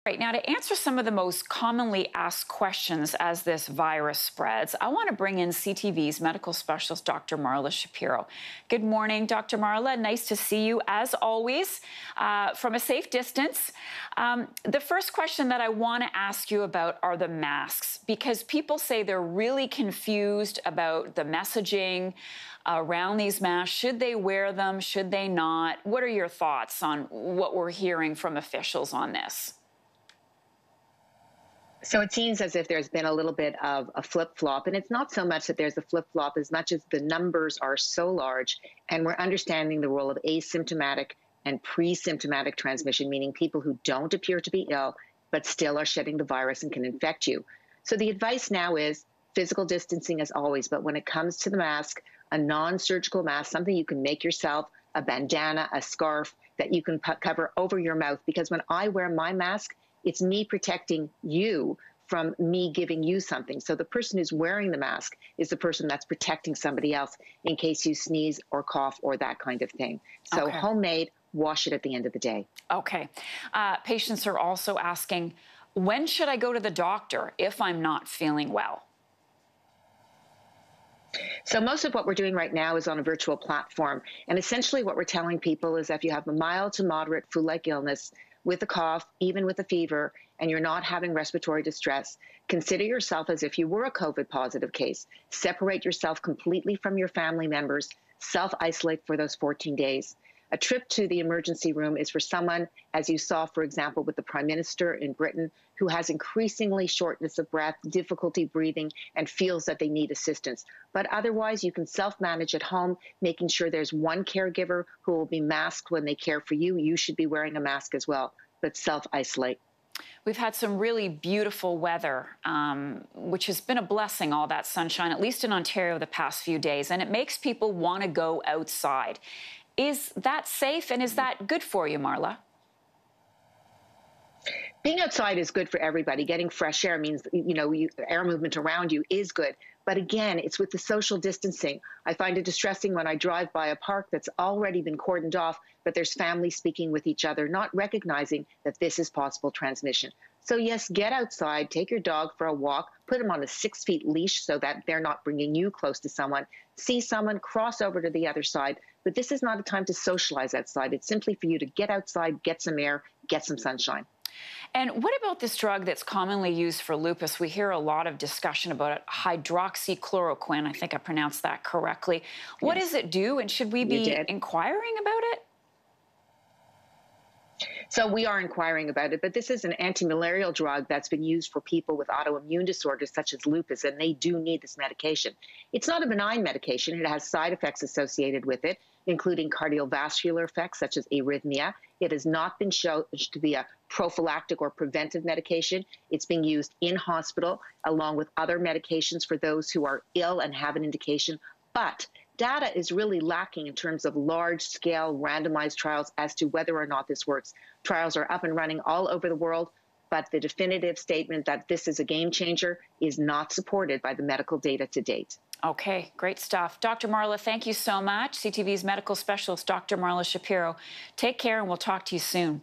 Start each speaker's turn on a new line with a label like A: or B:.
A: Right now, to answer some of the most commonly asked questions as this virus spreads, I want to bring in CTV's medical specialist, Dr. Marla Shapiro. Good morning, Dr. Marla. Nice to see you, as always, from a safe distance. The first question that I want to ask you about are the masks, because people say they're really confused about the messaging around these masks. Should they wear them? Should they not? What are your thoughts on what we're hearing from officials on this?
B: So it seems as if there's been a little bit of a flip-flop, and it's not so much that there's a flip-flop as much as the numbers are so large, and we're understanding the role of asymptomatic and pre-symptomatic transmission, meaning people who don't appear to be ill, but still are shedding the virus and can infect you. So the advice now is physical distancing as always, but when it comes to the mask, a non-surgical mask, something you can make yourself, a bandana, a scarf that you can cover over your mouth, because when I wear my mask, it's me protecting you from me giving you something. So the person who's wearing the mask is the person that's protecting somebody else in case you sneeze or cough or that kind of thing. So
A: Okay.
B: Homemade, wash it at the end of the day.
A: Okay. Patients are also asking, when should I go to the doctor if I'm not feeling well?
B: So most of what we're doing right now is on a virtual platform. And essentially what we're telling people is that if you have a mild to moderate flu-like illness with a cough, even with a fever, and you're not having respiratory distress, consider yourself as if you were a COVID positive case. Separate yourself completely from your family members, self-isolate for those 14 days. A trip to the emergency room is for someone, as you saw, for example, with the Prime Minister in Britain, who has increasingly shortness of breath, difficulty breathing, and feels that they need assistance. But otherwise, you can self-manage at home, making sure there's one caregiver who will be masked when they care for you. You should be wearing a mask as well, but self-isolate.
A: We've had some really beautiful weather, which has been a blessing, all that sunshine, at least in Ontario the past few days, and it makes people want to go outside. Is that safe, and is that good for you, Marla?
B: Being outside is good for everybody. Getting fresh air means, air movement around you is good. But again, it's with the social distancing. I find it distressing when I drive by a park that's already been cordoned off, but there's families speaking with each other, not recognizing that this is possible transmission. So yes, get outside, take your dog for a walk, put them on a 6-foot leash so that they're not bringing you close to someone. See someone, cross over to the other side. But this is not a time to socialize outside. It's simply for you to get outside, get some air, get some sunshine.
A: And what about this drug that's commonly used for lupus? We hear a lot of discussion about it, hydroxychloroquine. I think I pronounced that correctly. What does it do, and should we be inquiring about it?
B: So we are inquiring about it, but this is an antimalarial drug that's been used for people with autoimmune disorders such as lupus, and they do need this medication. It's not a benign medication. It has side effects associated with it, including cardiovascular effects such as arrhythmia. It has not been shown to be a prophylactic or preventive medication. It's being used in hospital along with other medications for those who are ill and have an indication. But data is really lacking in terms of large-scale randomized trials as to whether or not this works. Trials are up and running all over the world, but the definitive statement that this is a game changer is not supported by the medical data to date.
A: Okay, great stuff. Dr. Marla, thank you so much. CTV's medical specialist, Dr. Marla Shapiro. Take care, and we'll talk to you soon.